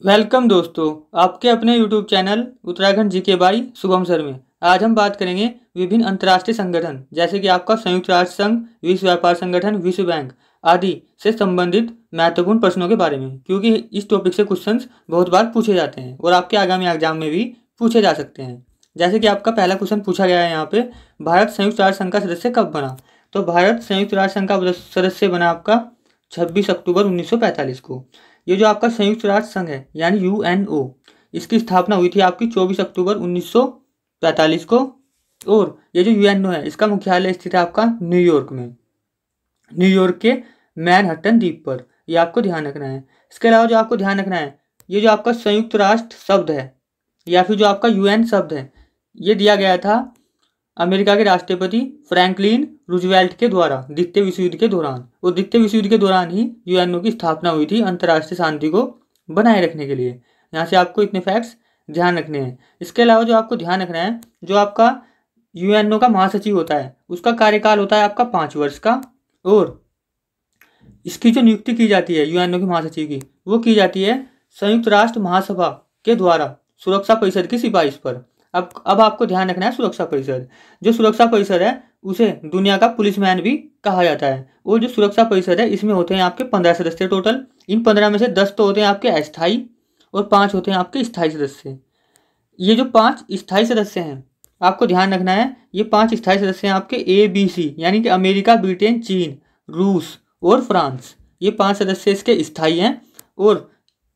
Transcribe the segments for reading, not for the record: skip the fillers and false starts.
Welcome दोस्तों, आपके अपने YouTube channel Uttarakhand GK by Shubham sir में। आज हम बात करेंगे विभिन्न अंतर्राष्ट्रीय संगठन जैसे कि आपका संयुक्त राष्ट्र संघ, विश्व व्यापार संगठन, विश्व बैंक आदि से संबंधित महत्वपूर्ण प्रश्नों के बारे में, क्योंकि इस टॉपिक से क्वेश्चंस बहुत बार पूछे जाते हैं और आपके आगामी एग्जाम में भी पूछे जा सकते हैं। जैसे कि आपका पहला क्वेश्चन पूछा गया है यहाँ पे, भारत संयुक्त राष्ट्र संघ का सदस्य कब बना? तो भारत संयुक्त राष्ट्र संघ का सदस्य बना आपका 26 अक्टूबर 1945 को। ये जो आपका संयुक्त राष्ट्र संघ है यानी यूएनओ, इसकी स्थापना हुई थी आपकी 24 अक्टूबर 1945 को। और ये जो यूएनओ है इसका मुख्यालय स्थित है आपका न्यूयॉर्क में, न्यूयॉर्क के मैनहट्टन द्वीप पर। ये आपको ध्यान रखना है। इसके अलावा जो आपको ध्यान रखना है, ये जो आपका संयुक्त राष्ट्र शब्द है या फिर जो आपका यूएन शब्द है, ये दिया गया था अमेरिका के राष्ट्रपति फ्रैंकलिन रूजवेल्ट के द्वारा द्वितीय विश्व युद्ध के दौरान। और द्वितीय विश्व युद्ध के दौरान ही यूएनओ की स्थापना हुई थी अंतर्राष्ट्रीय शांति को बनाए रखने के लिए। यहाँ से आपको इतने फैक्ट्स ध्यान रखने हैं। इसके अलावा जो आपको ध्यान रखना है, जो आपका यूएनओ का महासचिव होता है उसका कार्यकाल होता है आपका 5 वर्ष का। और इसकी जो नियुक्ति की जाती है यूएनओ के महासचिव की, वो की जाती है संयुक्त राष्ट्र महासभा के द्वारा सुरक्षा परिषद की सिफारिश पर। अब आपको ध्यान रखना है, सुरक्षा परिषद, जो सुरक्षा परिषद है उसे दुनिया का पुलिसमैन भी कहा जाता है। और जो सुरक्षा परिषद है इसमें होते हैं आपके 15 सदस्य टोटल। इन 15 में से 10 तो होते हैं आपके अस्थायी और 5 होते हैं आपके स्थायी सदस्य। ये जो 5 स्थायी सदस्य हैं, आपको ध्यान रखना है, ये 5 स्थायी सदस्य हैं आपके ABC, यानी कि अमेरिका, ब्रिटेन, चीन, रूस और फ्रांस। ये 5 सदस्य इसके स्थायी हैं। और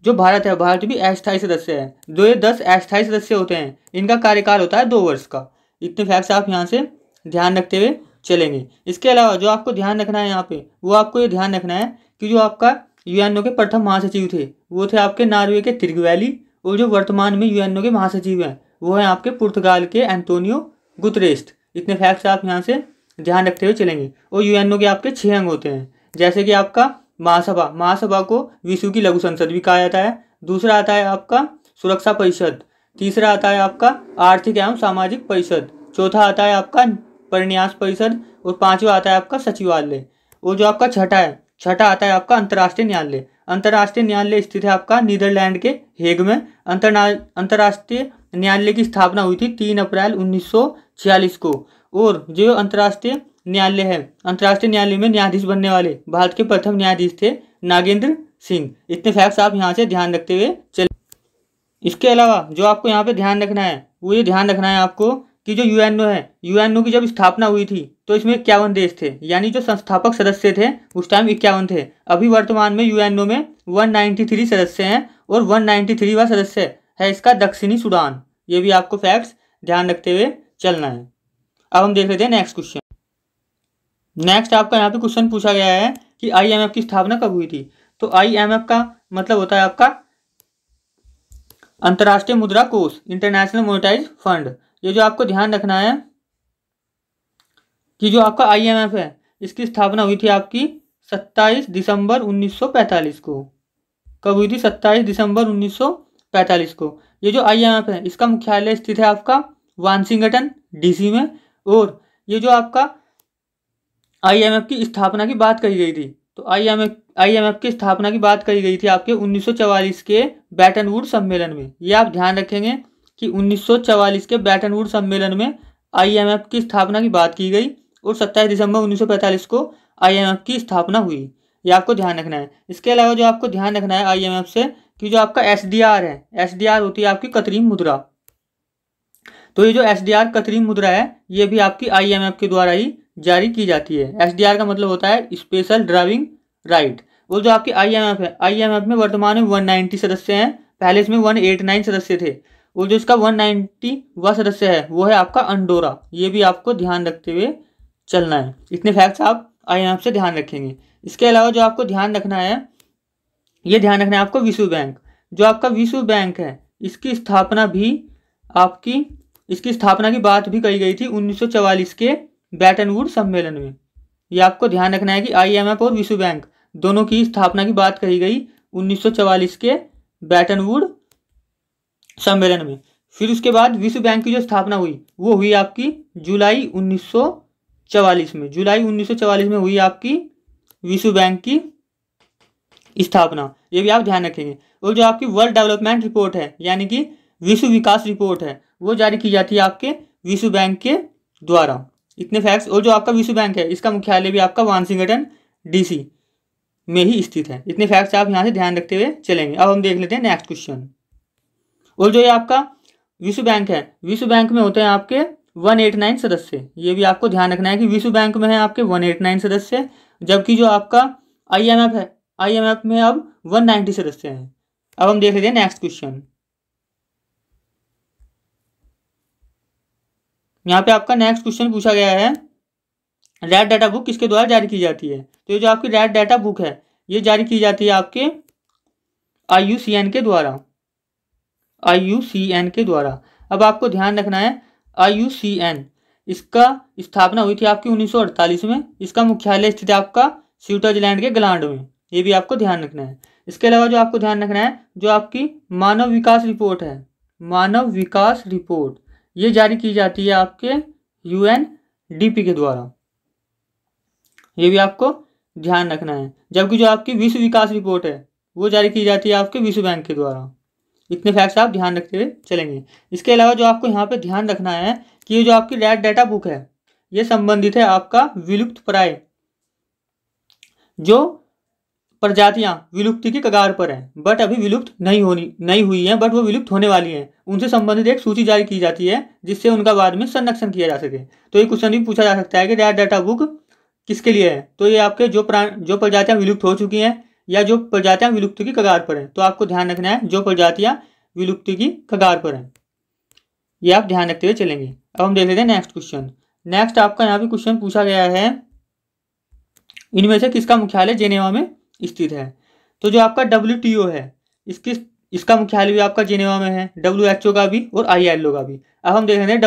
जो भारत है, भारत भी अस्थायी सदस्य है। जो ये 10 अस्थायी सदस्य होते हैं इनका कार्यकाल होता है 2 वर्ष का। इतने फैक्ट्स आप यहाँ से ध्यान रखते हुए चलेंगे। इसके अलावा जो आपको ध्यान रखना है यहाँ पे, वो आपको ये ध्यान रखना है कि जो आपका यूएनओ के प्रथम महासचिव थे वो थे आपके नॉर्वे के तिर्गवैली। और जो वर्तमान में यूएनओ के महासचिव हैं वो हैं आपके पुर्तगाल के एंटोनियो गुतरेस्ट। इतने फैक्ट्स आप यहाँ से ध्यान रखते हुए चलेंगे। और यूएनओ के आपके 6 अंग होते हैं, जैसे कि आपका महासभा, महासभा को विश्व की लघु संसद भी कहा जाता है। दूसरा आता है आपका सुरक्षा परिषद। तीसरा आता है आपका आर्थिक एवं सामाजिक परिषद। चौथा आता है आपका परिन्यास परिषद। और 5वां आता है आपका सचिवालय। और जो आपका छठा आता है आपका अंतर्राष्ट्रीय न्यायालय। अंतर्राष्ट्रीय न्यायालय स्थित है आपका नीदरलैंड के हेग में। अंतर्राष्ट्रीय न्यायालय की स्थापना हुई थी 3 अप्रैल 1946 को। और जो अंतर्राष्ट्रीय न्यायालय है, अंतर्राष्ट्रीय न्यायालय में न्यायाधीश बनने वाले भारत के प्रथम न्यायाधीश थे नागेंद्र सिंह। इतने फैक्ट्स आप यहाँ से ध्यान रखते हुए चले। इसके अलावा जो आपको यहाँ पे ध्यान रखना है, वो ये ध्यान रखना है आपको कि जो यूएनओ है, यूएनओ की जब स्थापना हुई थी तो इसमें 51 देश थे, यानी जो संस्थापक सदस्य थे उस टाइम 51 थे। अभी वर्तमान में यूएनओ में 193 सदस्य हैं और 193वां सदस्य है इसका दक्षिणी सूडान। ये भी आपको फैक्ट्स ध्यान रखते हुए चलना है। अब हम देख लेते हैं नेक्स्ट क्वेश्चन। नेक्स्ट आपका यहाँ पे क्वेश्चन पूछा गया है कि आईएमएफ की स्थापना कब हुई थी? तो आईएमएफ का मतलब होता है आपका अंतर्राष्ट्रीय मुद्रा कोष, इंटरनेशनल मॉनेटाइज फंड। ये जो आपको ध्यान रखना है कि जो आपका आईएमएफ है इसकी स्थापना हुई थी आपकी 27 दिसंबर 1945 को। कब हुई थी? 27 दिसंबर 1945 को। ये जो आईएमएफ है इसका मुख्यालय स्थित है आपका वाशिंगटन डीसी में। और ये जो आपका आईएमएफ की स्थापना की बात कही गई थी, तो आईएमएफ की स्थापना की बात कही गई थी आपके 1944 के बैटन वुड सम्मेलन में। ये आप ध्यान रखेंगे कि 1944 के बैटन वुड सम्मेलन में आईएमएफ की स्थापना की बात की गई और 27 दिसंबर 1945 को आईएमएफ की स्थापना हुई। ये आपको ध्यान रखना है। इसके अलावा जो आपको ध्यान रखना है आईएमएफ से कि जो आपका एसडीआर है, एसडीआर होती है आपकी कृत्रिम मुद्रा। तो ये जो एसडीआर कृत्रिम मुद्रा है ये भी आपकी आईएमएफ के द्वारा ही जारी की जाती है। एसडीआर का मतलब होता है स्पेशल ड्राइविंग राइट। और जो आपकी आईएमएफ है, आईएमएफ में वर्तमान में 190 सदस्य हैं। पहले इसमें 189 सदस्य थे। और जो इसका 190वां सदस्य है वो है आपका अंडोरा। ये भी आपको ध्यान रखते हुए चलना है। इतने फैक्ट्स आप आईएमएफ से ध्यान रखेंगे। इसके अलावा जो आपको ध्यान रखना है, ये ध्यान रखना है आपको विश्व बैंक। जो आपका विश्व बैंक है इसकी स्थापना की बात भी कही गई थी 1944 के बैटन वुड सम्मेलन में। ये आपको ध्यान रखना है कि आईएमएफ और विश्व बैंक दोनों की स्थापना की बात कही गई 1944 के बैटन वुड सम्मेलन में। फिर उसके बाद विश्व बैंक की जो स्थापना हुई वो हुई आपकी जुलाई 1944 में। जुलाई 1944 में हुई आपकी विश्व बैंक की स्थापना, ये भी आप ध्यान रखेंगे। और जो आपकी वर्ल्ड डेवलपमेंट रिपोर्ट है यानी कि विश्व विकास रिपोर्ट है, वो जारी की जाती है आपके विश्व बैंक के द्वारा। इतने फैक्ट्स। और जो आपका विश्व बैंक है इसका मुख्यालय भी आपका वाशिंगटन DC में ही स्थित है। इतने फैक्ट्स आप यहाँ से ध्यान रखते हुए चलेंगे। अब हम देख लेते हैं नेक्स्ट क्वेश्चन। और जो ये आपका विश्व बैंक है, विश्व बैंक में होते हैं आपके 189 सदस्य। ये भी आपको ध्यान रखना है कि विश्व बैंक में है आपके 189 सदस्य, जबकि जो आपका IMF है, IMF में अब 190 सदस्य हैं। अब हम देख लेते हैं नेक्स्ट क्वेश्चन। यहाँ पे आपका नेक्स्ट क्वेश्चन पूछा गया है, रेड डाटा बुक किसके द्वारा जारी की जाती है? तो ये जो आपकी रेड डाटा बुक है ये जारी की जाती है आपके IUCN के द्वारा, IUCN के द्वारा। अब आपको ध्यान रखना है IUCN, इसका स्थापना हुई थी आपकी 1948 में। इसका मुख्यालय स्थित है आपका स्विट्जरलैंड के ग्लांड में। ये भी आपको ध्यान रखना है। इसके अलावा जो आपको ध्यान रखना है, जो आपकी मानव विकास रिपोर्ट है, मानव विकास रिपोर्ट, ये जारी की जाती है आपके UNDP के द्वारा। ये भी आपको ध्यान रखना है। जबकि जो आपकी विश्व विकास रिपोर्ट है वो जारी की जाती है आपके विश्व बैंक के द्वारा। इतने फैक्ट्स आप ध्यान रखते हुए चलेंगे। इसके अलावा जो आपको यहाँ पे ध्यान रखना है कि ये जो आपकी रेड डाटा बुक है ये संबंधित है आपका विलुप्त प्राय जो प्रजातियां विलुप्ति की कगार पर हैं, बट अभी विलुप्त नहीं हुई हैं, बट वो विलुप्त होने वाली हैं, उनसे संबंधित एक सूची जारी की जाती है जिससे उनका बाद में संरक्षण किया जा सके। तो ये क्वेश्चन भी पूछा जा सकता है कि रेड डाटा बुक किसके लिए है? तो ये आपके जो प्रजातियां विलुप्त हो चुकी हैं या जो प्रजातियां विलुप्ति की कगार पर हैं। तो आपको ध्यान रखना है जो प्रजातियां विलुप्ति की कगार पर हैं, ये आप ध्यान रखते हुए चलेंगे। अब हम देख लेते हैं नेक्स्ट क्वेश्चन। नेक्स्ट आपका यहाँ पे क्वेश्चन पूछा गया है, इनमें से किसका मुख्यालय जेनेवा में स्थित है? तो जो आपका WTO है इसका मुख्यालय भी आपका जेनेवा में है, WHO का भी और ILO का भी। अब हम देख लेते हैं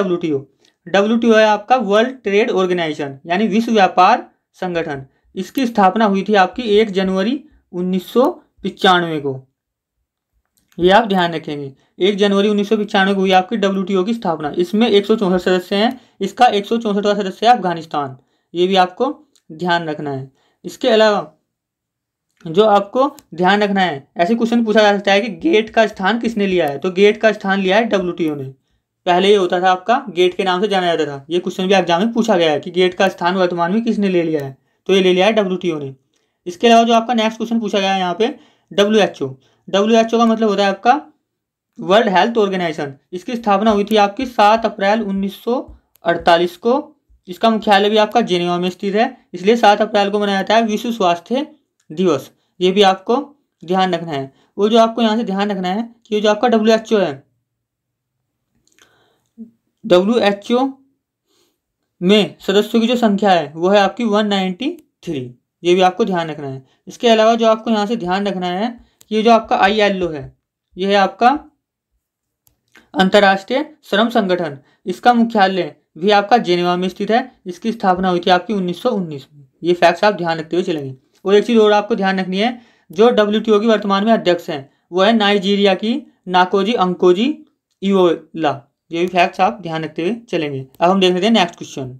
WTO है आपका वर्ल्ड ट्रेड ऑर्गेनाइजेशन यानी विश्व व्यापार संगठन। इसकी स्थापना हुई थी आपकी 1 जनवरी 1995 को। ये आप ध्यान रखेंगे, 1 जनवरी 1995 को हुई आपकी WTO की स्थापना। इसमें 164 सदस्य हैं। इसका 164वां सदस्य है अफगानिस्तान। ये भी आपको ध्यान रखना है। इसके अलावा जो आपको ध्यान रखना है, ऐसे क्वेश्चन पूछा जा सकता है कि गेट का स्थान किसने लिया है? तो गेट का स्थान लिया है WTO ने। पहले ये होता था आपका गेट के नाम से जाना जाता था। ये क्वेश्चन भी एग्जाम में पूछा गया है कि गेट का स्थान वर्तमान में किसने ले लिया है? तो ये ले लिया है WTO ने। इसके अलावा जो आपका नेक्स्ट क्वेश्चन पूछा गया है यहाँ पे WHO का मतलब होता है आपका वर्ल्ड हेल्थ ऑर्गेनाइजेशन। इसकी स्थापना हुई थी आपकी 7 अप्रैल 1948 को। इसका मुख्यालय भी आपका जेनेवा में स्थित है, इसलिए 7 अप्रैल को मनाया जाता है विश्व स्वास्थ्य दिवस। ये भी आपको ध्यान रखना है। वो जो आपको यहाँ से ध्यान रखना है कि ये जो आपका WHO है, WHO में सदस्यों की जो संख्या है वो है आपकी 193। ये भी आपको ध्यान रखना है। इसके अलावा जो आपको यहाँ से ध्यान रखना है कि ये जो आपका ILO है ये है आपका अंतर्राष्ट्रीय श्रम संगठन। इसका मुख्यालय भी आपका जेनेवा में स्थित है। इसकी स्थापना हुई थी आपकी 1919 में। ये फैक्ट्स आप ध्यान रखते हुए चलेंगे। और एक चीज़ और आपको ध्यान रखनी है, जो WTO की वर्तमान में अध्यक्ष हैं वो है नाइजीरिया की नाकोजी अंकोजी इवोला। ये भी फैक्ट्स आप ध्यान रखते हुए चलेंगे। अब हम देख लेते हैं नेक्स्ट क्वेश्चन।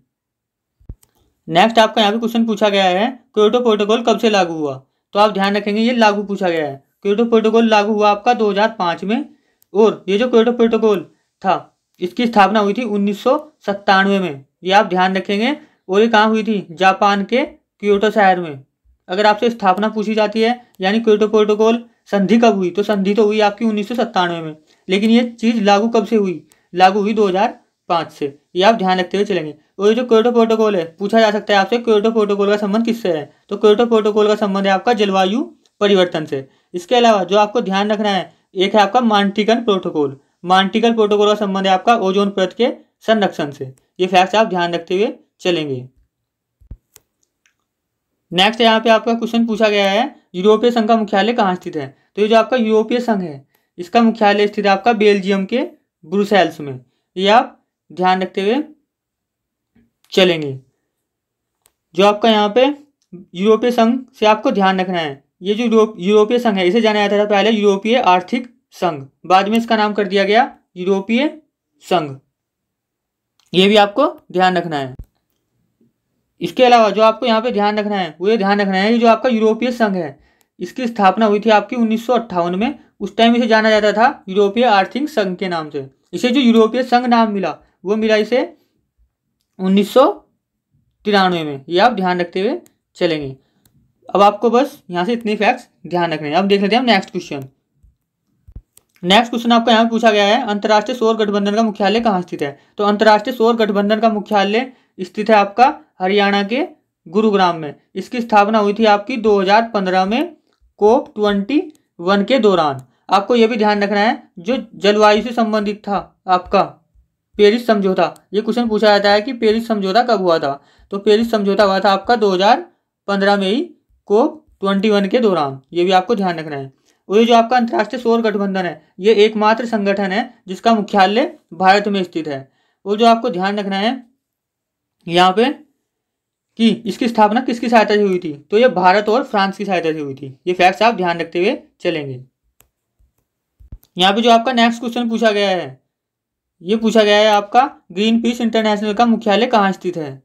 नेक्स्ट आपका यहाँ पे क्वेश्चन पूछा गया है, क्योटो प्रोटोकॉल कब से लागू हुआ? तो आप ध्यान रखेंगे ये लागू पूछा गया है। क्योटो प्रोटोकॉल लागू हुआ आपका 2005 में। और ये जो क्योटो प्रोटोकॉल था इसकी स्थापना हुई थी 1997 में। ये आप ध्यान रखेंगे। और ये कहाँ हुई थी? जापान के क्योटो शहर में। अगर आपसे स्थापना पूछी जाती है यानी क्योटो प्रोटोकॉल संधि कब हुई, तो संधि तो हुई आपकी 1997 में, लेकिन ये चीज़ लागू कब से हुई? लागू हुई 2005 से। ये आप ध्यान रखते हुए चलेंगे। और ये जो क्योटो प्रोटोकॉल है, पूछा जा सकता है आपसे क्योटो प्रोटोकॉल का संबंध किससे है? तो क्योटो प्रोटोकॉल का संबंध है आपका जलवायु परिवर्तन से। इसके अलावा जो आपको ध्यान रखना है, एक है आपका मॉन्ट्रियल प्रोटोकॉल। मॉन्ट्रियल प्रोटोकॉल का संबंध है आपका ओजोन परत के संरक्षण से। ये फैक्ट्स आप ध्यान रखते हुए चलेंगे। नेक्स्ट यहाँ पे आपका क्वेश्चन पूछा गया है, यूरोपीय संघ का मुख्यालय कहाँ स्थित है? तो ये जो आपका यूरोपीय संघ है इसका मुख्यालय स्थित है आपका बेल्जियम के ब्रुसेल्स में। ये आप ध्यान रखते हुए चलेंगे। जो आपका यहाँ पे यूरोपीय संघ से आपको ध्यान रखना है, ये जो यूरोपीय संघ है इसे जाना जाता था पहले यूरोपीय आर्थिक संघ, बाद में इसका नाम कर दिया गया यूरोपीय संघ। ये भी आपको ध्यान रखना है। इसके अलावा जो आपको यहाँ पे ध्यान रखना है वो ये ध्यान रखना है कि जो आपका यूरोपीय संघ है इसकी स्थापना हुई थी आपकी 1958 में। उस टाइम इसे जाना जाता था यूरोपीय आर्थिक संघ के नाम से। इसे जो यूरोपीय संघ नाम मिला वो मिला इसे 1993 में। ये आप ध्यान रखते हुए चलेंगे। अब आपको बस यहाँ से इतने फैक्ट्स ध्यान रखने हैं। अब देख लेते हैं हम नेक्स्ट क्वेश्चन। नेक्स्ट क्वेश्चन आपका यहाँ पूछा गया है, अंतर्राष्ट्रीय सौर गठबंधन का मुख्यालय कहाँ स्थित है? तो अंतर्राष्ट्रीय सौर गठबंधन का मुख्यालय स्थित है आपका हरियाणा के गुरुग्राम में। इसकी स्थापना हुई थी आपकी 2015 में COP21 के दौरान। आपको यह भी ध्यान रखना है, जो जलवायु से संबंधित था आपका पेरिस समझौता, ये क्वेश्चन पूछा जाता है कि पेरिस समझौता कब हुआ था? तो पेरिस समझौता हुआ था आपका 2015 में ही COP21 के दौरान। ये भी आपको ध्यान रखना है। और ये जो आपका अंतर्राष्ट्रीय सौर गठबंधन है, ये एकमात्र संगठन है जिसका मुख्यालय भारत में स्थित है। और जो आपको ध्यान रखना है यहाँ पे कि इसकी स्थापना किसकी सहायता से हुई थी? तो ये भारत और फ्रांस की सहायता से हुई थी। ये फैक्ट्स आप ध्यान रखते हुए चलेंगे। यहाँ पे जो आपका नेक्स्ट क्वेश्चन पूछा गया है, ये पूछा गया है आपका ग्रीन पीस इंटरनेशनल का मुख्यालय कहाँ स्थित है?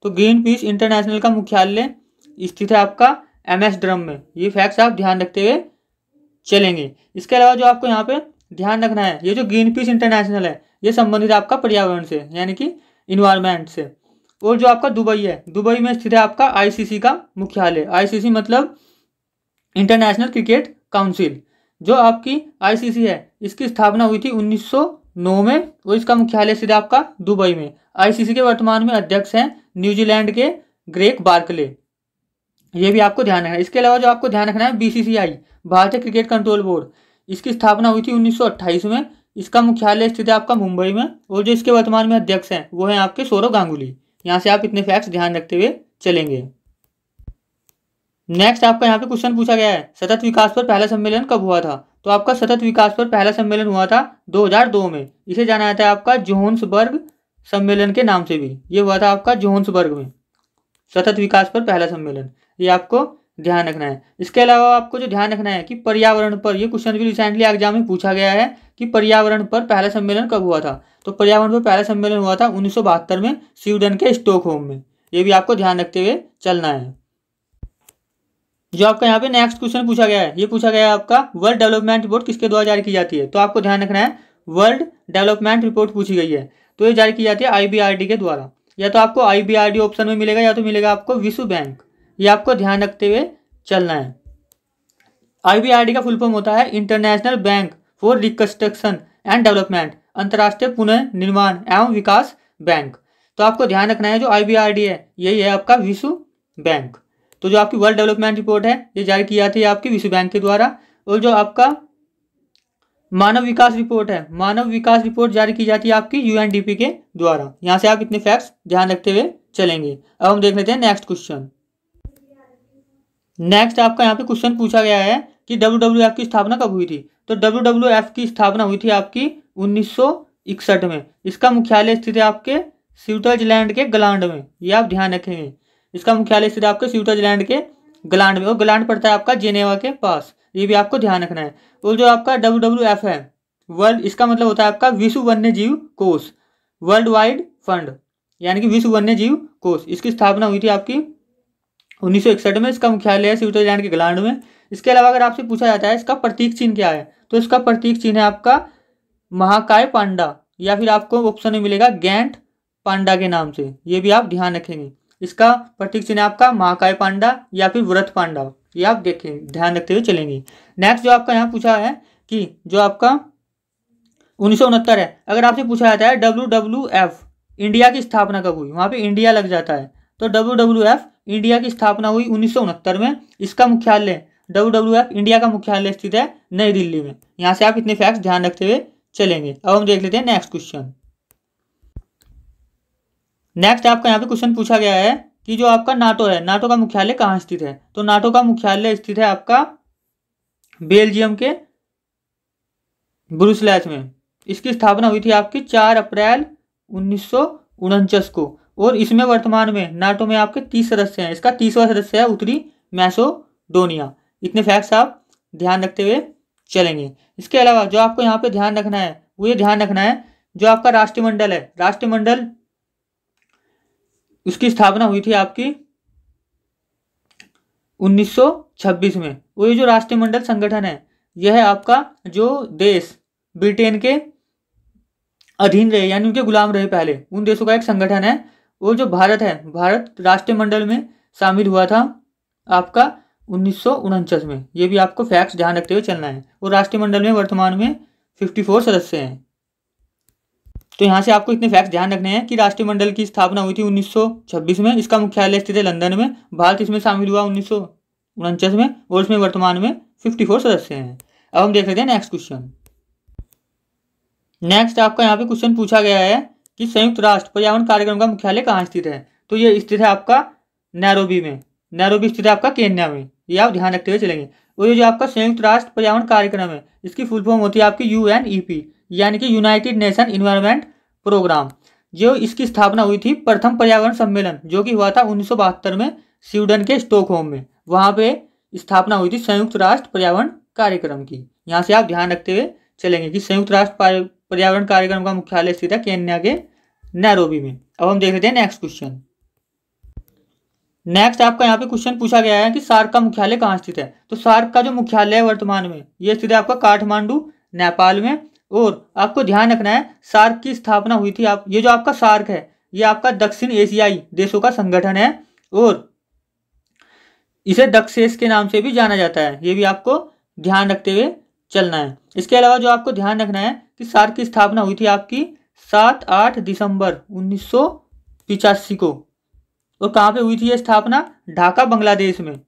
तो ग्रीन पीस इंटरनेशनल का मुख्यालय स्थित है आपका MS ड्रम में। ये फैक्ट्स आप ध्यान रखते हुए चलेंगे। इसके अलावा जो आपको यहाँ पे ध्यान रखना है, ये जो ग्रीन पीस इंटरनेशनल है ये संबंधित आपका पर्यावरण से, यानी कि इन्वायरमेंट से। और जो आपका दुबई है, दुबई में स्थित है आपका ICC का मुख्यालय। ICC मतलब इंटरनेशनल क्रिकेट काउंसिल। जो आपकी ICC है इसकी स्थापना हुई थी 1909 में और इसका मुख्यालय स्थित है आपका दुबई में। ICC के वर्तमान में अध्यक्ष हैं न्यूजीलैंड के ग्रेग बार्कले। ये भी आपको ध्यान रखना है। इसके अलावा जो आपको ध्यान रखना है, BCCI भारतीय क्रिकेट कंट्रोल बोर्ड, इसकी स्थापना हुई थी 1928 में। इसका मुख्यालय स्थित है आपका मुंबई में। और जो इसके वर्तमान में अध्यक्ष हैं वो हैं आपके सौरव गांगुली। यहाँ से आप इतने फैक्ट्स ध्यान रखते हुए चलेंगे। नेक्स्ट आपका यहाँ पे क्वेश्चन पूछा गया है, सतत विकास पर पहला सम्मेलन कब हुआ था? तो आपका सतत विकास पर पहला सम्मेलन हुआ था 2002 में। इसे जाना जाता है आपका जोहान्सबर्ग सम्मेलन के नाम से भी। ये हुआ था आपका जोहान्सबर्ग में सतत विकास पर पहला सम्मेलन। ये आपको ध्यान रखना है। इसके अलावा आपको जो ध्यान रखना है कि पर्यावरण पर, ये क्वेश्चन भी रिसेंटली एग्जाम में पूछा गया है कि पर्यावरण पर पहला सम्मेलन कब हुआ था? तो पर्यावरण पर पहला सम्मेलन हुआ था 1972 में स्वीडन के स्टॉकहोम में। ये भी आपको ध्यान रखते हुए चलना है। जो आपका यहाँ पे नेक्स्ट क्वेश्चन पूछा गया है, ये पूछा गया है आपका वर्ल्ड डेवलपमेंट रिपोर्ट किसके द्वारा जारी की जाती है? तो आपको ध्यान रखना है, वर्ल्ड डेवलपमेंट रिपोर्ट पूछी गई है तो ये जारी की जाती है IBRD के द्वारा। या तो आपको IBRD ऑप्शन में मिलेगा या तो मिलेगा आपको विश्व बैंक। ये आपको ध्यान रखते हुए चलना है। IBRD का फुल फॉर्म होता है international bank for reconstruction and development, अंतर्राष्ट्रीय पुनर्निर्माण एवं विकास बैंक। तो आपको ध्यान रखना है, जो IBRD है यही है आपका विश्व बैंक। तो जो आपकी वर्ल्ड डेवलपमेंट रिपोर्ट है ये जारी की जाती है आपकी विश्व बैंक के द्वारा। और जो आपका मानव विकास रिपोर्ट है, मानव विकास रिपोर्ट जारी की जाती है आपकी UNDP के द्वारा। यहाँ से आप इतने फैक्ट्स ध्यान रखते हुए चलेंगे। अब हम देख लेते हैं नेक्स्ट क्वेश्चन। नेक्स्ट आपका यहाँ पे क्वेश्चन पूछा गया है कि WWF की स्थापना कब हुई थी? तो WWF की स्थापना हुई थी आपकी 1961 में। इसका मुख्यालय स्थित है आपके स्विट्जरलैंड के ग्लांड में। ये आप ध्यान रखेंगे, इसका मुख्यालय स्थित है आपके स्विट्जरलैंड के ग्लांड में। और ग्लांड पड़ता है आपका जेनेवा के पास। ये भी आपको ध्यान रखना है। और जो आपका WWF है वर्ल्ड, इसका मतलब होता है आपका विश्व वन्य जीव कोष, वर्ल्ड वाइड फंड, यानी कि विश्व वन्य जीव कोष। इसकी स्थापना हुई थी आपकी 1961 में। इसका मुख्यालय है स्विट्जरलैंड के ग्लांड में। इसके अलावा अगर आपसे पूछा जाता है इसका प्रतीक चिन्ह क्या है, तो इसका प्रतीक चिन्ह है आपका महाकाय पांडा, या फिर आपको ऑप्शन में मिलेगा गैंट पांडा के नाम से। ये भी आप ध्यान रखेंगे। इसका प्रतीक चिन्ह आपका महाकाय पांडा या फिर व्रत पांडा। ये आप देखें, ध्यान रखते हुए चलेंगे। नेक्स्ट जो आपका यहाँ पूछा है कि जो आपका 1969 है, अगर आपसे पूछा जाता है WWF इंडिया की स्थापना कब हुई, वहाँ पे इंडिया लग जाता है। तो WWF इंडिया की स्थापना हुई 1969 में। इसका मुख्यालय WWF इंडिया का मुख्यालय स्थित है नई दिल्ली में। यहाँ से आप इतने फैक्ट्स ध्यान रखते हुए चलेंगे। अब हम देख लेते हैं नेक्स्ट क्वेश्चन। नेक्स्ट आपका यहाँ पे क्वेश्चन पूछा गया है कि जो आपका नाटो है, नाटो का मुख्यालय कहाँ स्थित है? तो नाटो का मुख्यालय स्थित है आपका बेल्जियम के ब्रुसेल्स में। इसकी स्थापना हुई थी आपकी 4 अप्रैल 1949 को। और इसमें वर्तमान में नाटो में आपके 30 सदस्य हैं। इसका 30वां सदस्य है उत्तरी मैसेडोनिया। इतने फैक्ट्स आप ध्यान रखते हुए चलेंगे। इसके अलावा जो आपको यहाँ पे ध्यान रखना है वो ये ध्यान रखना है, जो आपका राष्ट्रमंडल है, राष्ट्रमंडल उसकी स्थापना हुई थी आपकी 1926 में। और ये जो राष्ट्रमंडल संगठन है यह है आपका जो देश ब्रिटेन के अधीन रहे यानी उनके गुलाम रहे पहले, उन देशों का एक संगठन है। और जो भारत है, भारत राष्ट्रमंडल में शामिल हुआ था आपका 1949 में। ये भी आपको फैक्ट्स ध्यान रखते हुए चलना है। और राष्ट्रमंडल में वर्तमान में 54 सदस्य हैं। तो यहाँ से आपको इतने फैक्ट्स ध्यान रखने हैं कि राष्ट्रमंडल की स्थापना हुई थी 1926 में, इसका मुख्यालय स्थित है लंदन में, भारत इसमें शामिल हुआ 1949 में और इसमें वर्तमान में 54 सदस्य हैं। अब हम देख लेते हैं नेक्स्ट क्वेश्चन। नेक्स्ट आपका यहाँ पे क्वेश्चन पूछा गया है कि संयुक्त राष्ट्र पर्यावरण कार्यक्रम का मुख्यालय कहाँ स्थित है। तो ये स्थित है आपका नैरोबी में। नैरोबी स्थित है आपका केन्या में, ये आप ध्यान रखते हुए चलेंगे। और ये जो आपका संयुक्त राष्ट्र पर्यावरण कार्यक्रम है इसकी फुल फॉर्म होती है आपकी UNEP यानी कि यूनाइटेड नेशन इन्वायरमेंट प्रोग्राम। जो इसकी स्थापना हुई थी प्रथम पर्यावरण सम्मेलन जो कि हुआ था 1972 में स्वीडन के स्टॉकहोम में, वहाँ पे स्थापना हुई थी संयुक्त राष्ट्र पर्यावरण कार्यक्रम की। यहाँ से आप ध्यान रखते हुए चलेंगे कि संयुक्त राष्ट्र पर्यावरण कार्यक्रम का मुख्यालय स्थित है केन्या के नैरोबी में। अब हम देख लेते हैं नेक्स्ट क्वेश्चन। नेक्स्ट आपका यहाँ पे क्वेश्चन पूछा गया है कि सार्क का मुख्यालय कहाँ स्थित है। तो सार्क का जो मुख्यालय है वर्तमान में ये स्थित है आपका काठमांडू नेपाल में। और आपको ध्यान रखना है सार्क की स्थापना हुई थी ये जो आपका सार्क है ये आपका दक्षिण एशियाई देशों का संगठन है और इसे दक्षेस के नाम से भी जाना जाता है। ये भी आपको ध्यान रखते हुए चलना है। इसके अलावा जो आपको ध्यान रखना है कि सार्क की स्थापना हुई थी आपकी 7-8 दिसंबर 1985 को। और कहाँ पे हुई थी ये स्थापना? ढाका बांग्लादेश में।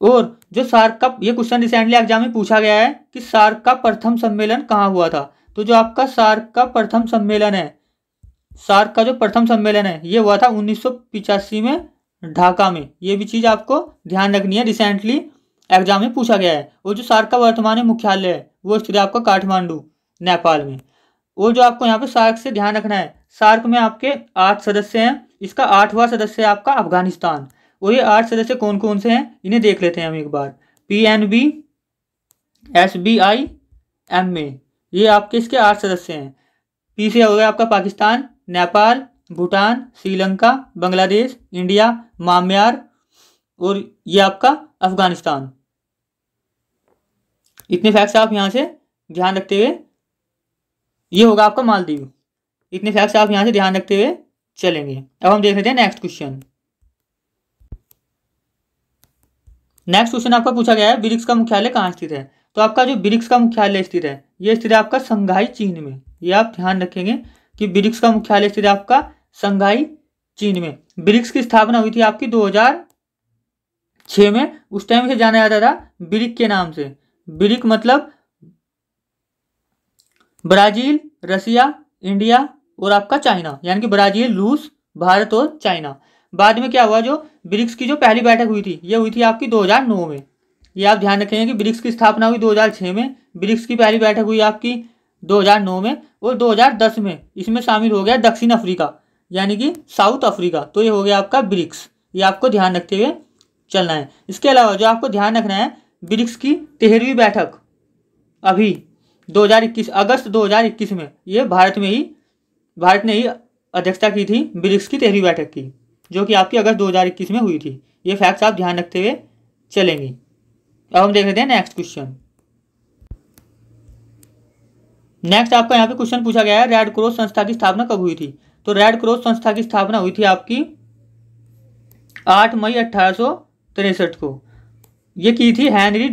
और जो सार्क का ये क्वेश्चन रिसेंटली एग्जाम में पूछा गया है कि सार्क का प्रथम सम्मेलन कहाँ हुआ था। तो जो आपका सार्क का प्रथम सम्मेलन है, सार्क का जो प्रथम सम्मेलन है ये हुआ था 1985 में ढाका में। ये भी चीज़ आपको ध्यान रखनी है, रिसेंटली एग्जाम में पूछा गया है। और जो सार्क का वर्तमान में मुख्यालय है वो स्थित है आपका काठमांडू नेपाल में। और जो आपको यहाँ पे सार्क से ध्यान रखना है, सार्क में आपके 8 सदस्य हैं, इसका 8वां सदस्य है आपका अफगानिस्तान। और ये 8 सदस्य कौन कौन से हैं इन्हें देख लेते हैं हम एक बार। PNB, SBI, MA, ये आपके इसके 8 सदस्य हैं। P से हो गया आपका पाकिस्तान, नेपाल, भूटान, श्रीलंका, बांग्लादेश, इंडिया, म्यांमार और ये आपका अफगानिस्तान। इतने फैक्ट्स आप यहाँ से ध्यान रखते हुए, ये होगा आपका मालदीव। इतने फैक्ट्स आप यहाँ से ध्यान रखते हुए चलेंगे। अब हम देख लेते हैं नेक्स्ट क्वेश्चन। नेक्स्ट क्वेश्चन आपका पूछा गया है ब्रिक्स का मुख्यालय कहाँ स्थित है। तो आपका जो ब्रिक्स का मुख्यालय स्थित है ये स्थित है आपका शंघाई चीन में। ये आप ध्यान रखेंगे कि ब्रिक्स का मुख्यालय स्थित है आपका शंघाई चीन में। ब्रिक्स की स्थापना हुई थी आपकी 2006 में। उस टाइम से जाना जाता था ब्रिक के नाम से। ब्रिक मतलब ब्राजील, रसिया, इंडिया और आपका चाइना, यानी कि ब्राजील, रूस, भारत और चाइना। बाद में क्या हुआ, जो ब्रिक्स की जो पहली बैठक हुई थी ये हुई थी आपकी 2009 में। ये आप ध्यान रखेंगे कि ब्रिक्स की स्थापना हुई 2006 में, ब्रिक्स की पहली बैठक हुई आपकी 2009 में और 2010 में इसमें शामिल हो गया दक्षिण अफ्रीका यानी कि साउथ अफ्रीका। तो ये हो गया आपका ब्रिक्स। ये आपको ध्यान रखते हुए चलना है। इसके अलावा जो आपको ध्यान रखना है, ब्रिक्स की 13वीं बैठक अभी 2021 अगस्त 2021 में, ये भारत ने ही अध्यक्षता की थी ब्रिक्स की 13वीं बैठक की, जो कि आपकी अगस्त 2021 में हुई थी। ये फैक्ट्स आप ध्यान रखते हुए चलेंगे। अब हम देख लेते हैं नेक्स्ट क्वेश्चन। नेक्स्ट आपका यहाँ पे क्वेश्चन पूछा गया है रेड क्रॉस संस्था की स्थापना कब हुई थी। तो रेड क्रॉस संस्था की स्थापना हुई थी आपकी 8 मई 1863 को। ये की थी हेनरी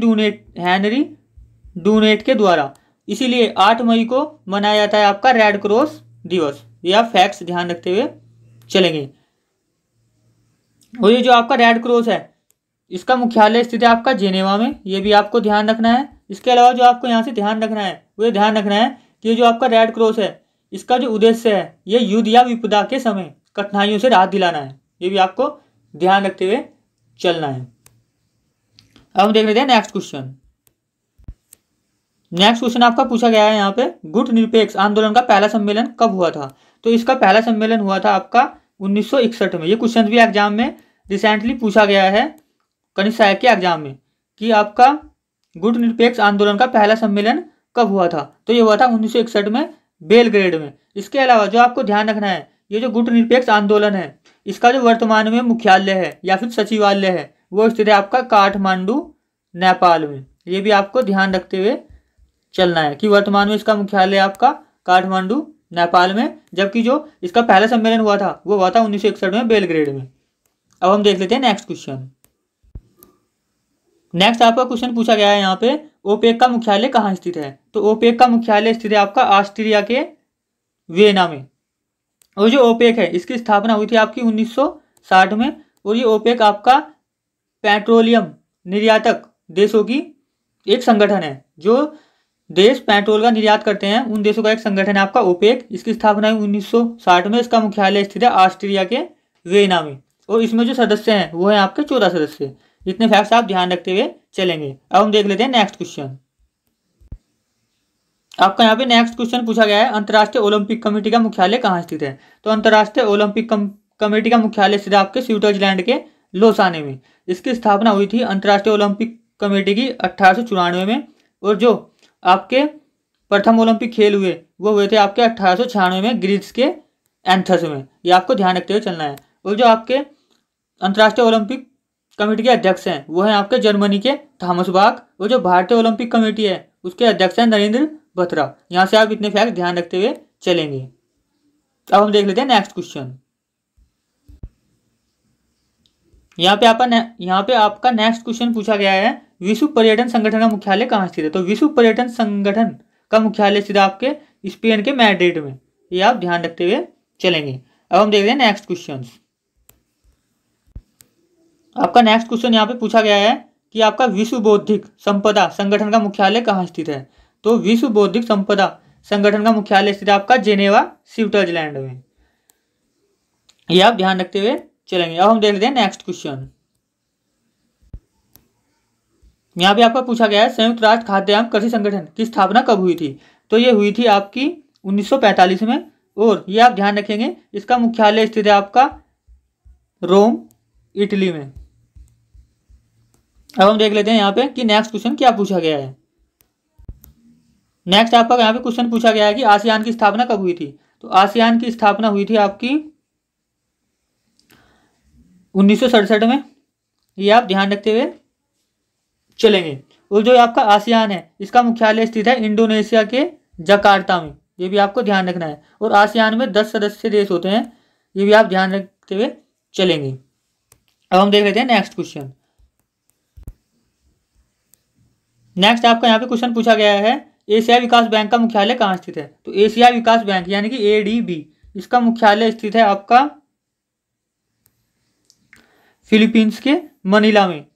डूनेट के द्वारा। इसीलिए 8 मई को मनाया जाता है आपका रेड क्रॉस दिवस। ये आप फैक्ट्स ध्यान रखते हुए चलेंगे। और ये जो आपका रेड क्रॉस है इसका मुख्यालय स्थित है आपका जेनेवा में। ये भी आपको ध्यान रखना है। इसके अलावा जो आपको यहाँ से ध्यान रखना है वो ये ध्यान रखना है कि जो आपका रेड क्रॉस है इसका जो उद्देश्य है ये युद्ध या विपदा के समय कठिनाइयों से राहत दिलाना है। ये भी आपको ध्यान रखते हुए चलना है। अब हम देख लेते हैं नेक्स्ट क्वेश्चन। नेक्स्ट क्वेश्चन आपका पूछा गया है यहाँ पे गुट निरपेक्ष आंदोलन का पहला सम्मेलन कब हुआ था। तो इसका पहला सम्मेलन हुआ था आपका 1961 में। ये क्वेश्चन भी एग्जाम में रिसेंटली पूछा गया है कनिष्ठ सहायक के एग्जाम में कि आपका गुट निरपेक्ष आंदोलन का पहला सम्मेलन कब हुआ था। तो ये हुआ था 1961 में बेलग्रेड में। इसके अलावा जो आपको ध्यान रखना है, ये जो गुट निरपेक्ष आंदोलन है इसका जो वर्तमान में मुख्यालय है या फिर सचिवालय है वो स्थित है आपका काठमांडू नेपाल में। ये भी आपको ध्यान रखते हुए चलना है कि वर्तमान में इसका मुख्यालय आपका काठमांडू नेपाल में, जबकि जो इसका पहला सम्मेलन हुआ था वो हुआ था 1961 में बेलग्रेड में। अब हम देख लेते हैं नेक्स्ट क्वेश्चन। नेक्स्ट आपका क्वेश्चन पूछा गया है यहाँ पे, ओपेक का मुख्यालय कहाँ स्थित है? तो ओपेक का मुख्यालय स्थित है आपका ऑस्ट्रिया के वियना में। और जो ओपेक है इसकी स्थापना हुई थी आपकी 1960 में। और ये ओपेक आपका पेट्रोलियम निर्यातक देशों की एक संगठन है। जो देश पेट्रोल का निर्यात करते हैं उन देशों का एक संगठन है आपका ओपेक। इसकी स्थापना हुई 1960 में। इसका मुख्यालय स्थित है ऑस्ट्रिया के वियना में। और इसमें जो सदस्य हैं वो है आपके 14 सदस्य। इतने फैक्ट्स आप ध्यान रखते हुए चलेंगे। अब हम देख लेते हैं नेक्स्ट क्वेश्चन। आपका यहाँ पे नेक्स्ट क्वेश्चन पूछा गया है, अंतर्राष्ट्रीय ओलंपिक कमेटी का मुख्यालय कहाँ स्थित है? तो अंतर्राष्ट्रीय ओलंपिक कमेटी का मुख्यालय स्थित है आपके स्विट्जरलैंड के लोसाने में। इसकी स्थापना हुई थी अंतर्राष्ट्रीय ओलंपिक कमेटी की 1894 में। और जो आपके प्रथम ओलंपिक खेल हुए वो हुए थे आपके 1896 में ग्रीस के एथेंस में। ये आपको ध्यान रखते हुए चलना है। और जो आपके अंतर्राष्ट्रीय ओलंपिक कमेटी के अध्यक्ष हैं वो हैं आपके जर्मनी के थॉमस बाख। और जो भारतीय ओलंपिक कमेटी है उसके अध्यक्ष हैं नरेंद्र बत्रा। यहाँ से आप इतने फैक्ट ध्यान रखते हुए चलेंगे। अब हम देख लेते हैं नेक्स्ट क्वेश्चन। यहाँ पे आपका नेक्स्ट क्वेश्चन पूछा गया है, विश्व पर्यटन संगठन का मुख्यालय कहाँ स्थित है? तो विश्व पर्यटन संगठन का मुख्यालय स्थित है आपके स्पेन के मैड्रिड में। ये आप ध्यान रखते हुए चलेंगे। अब हम देख रहे हैं नेक्स्ट क्वेश्चन। आपका नेक्स्ट क्वेश्चन यहाँ पे पूछा गया है कि आपका विश्व बौद्धिक संपदा संगठन का मुख्यालय कहाँ स्थित है? तो विश्व बौद्धिक संपदा संगठन का मुख्यालय स्थित है आपका जेनेवा स्विट्जरलैंड में। ये आप ध्यान रखते हुए चलेंगे। अब हम देख लेते हैं नेक्स्ट क्वेश्चन। यहाँ पे आपका पूछा गया है, संयुक्त राष्ट्र खाद्य एवं कृषि संगठन की स्थापना कब हुई थी? तो ये हुई थी आपकी 1945 में। और ये आप ध्यान रखेंगे इसका मुख्यालय स्थित है आपका रोम इटली में। अब हम देख लेते हैं यहाँ पे कि नेक्स्ट क्वेश्चन क्या पूछा गया है। नेक्स्ट आपका यहाँ पे क्वेश्चन पूछा गया है कि आसियान की स्थापना कब हुई थी? तो आसियान की स्थापना हुई थी आपकी 1967 में। ये आप ध्यान रखते हुए चलेंगे। और जो आपका आसियान है इसका मुख्यालय स्थित है इंडोनेशिया के जकार्ता में। ये भी आपको ध्यान रखना है। और आसियान में 10 सदस्य देश होते हैं। ये भी आप ध्यान रखते हुए चलेंगे। अब हम देख लेते हैं नेक्स्ट क्वेश्चन। नेक्स्ट आपका यहाँ पे क्वेश्चन पूछा गया है, एशिया विकास बैंक का मुख्यालय कहाँ स्थित है? तो एशिया विकास बैंक यानी कि ADB इसका मुख्यालय स्थित है आपका फिलीपींस के मनीला में।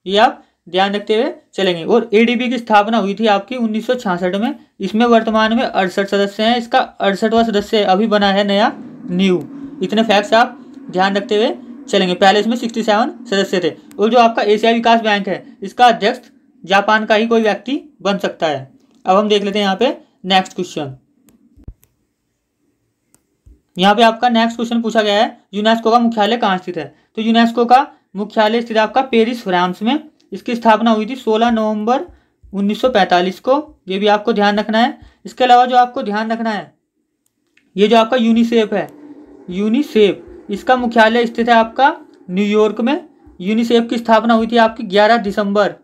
ये आप ध्यान रखते हुए चलेंगे। और ADB की स्थापना हुई थी आपकी 1966 में। इसमें वर्तमान में 68 सदस्य हैं। इसका 68वां सदस्य अभी बना है नया न्यू। इतने फैक्ट्स आप ध्यान रखते हुए चलेंगे। पहले इसमें 67 सदस्य थे। और जो आपका एशिया विकास बैंक है इसका अध्यक्ष जापान का ही कोई व्यक्ति बन सकता है। अब हम देख लेते हैं यहाँ पे नेक्स्ट क्वेश्चन। यहाँ पे आपका नेक्स्ट क्वेश्चन पूछा गया है, यूनेस्को का मुख्यालय कहाँ स्थित है? तो यूनेस्को का मुख्यालय स्थित है आपका पेरिस फ्रांस में। इसकी स्थापना हुई थी 16 नवंबर 1945 को। ये भी आपको ध्यान रखना है। इसके अलावा जो आपको ध्यान रखना है, ये जो आपका यूनिसेफ है, यूनिसेफ इसका मुख्यालय स्थित है आपका न्यूयॉर्क में। यूनिसेफ की स्थापना हुई थी आपकी 11 दिसंबर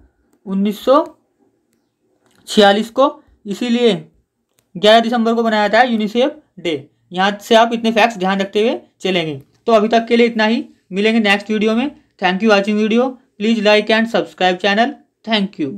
1946 को। इसीलिए 11 दिसंबर को बनाया था यूनिसेफ डे। यहाँ से आप इतने फैक्ट्स ध्यान रखते हुए चलेंगे। तो अभी तक के लिए इतना ही। मिलेंगे नेक्स्ट वीडियो में। Thank you watching video. Please like and subscribe channel. Thank you.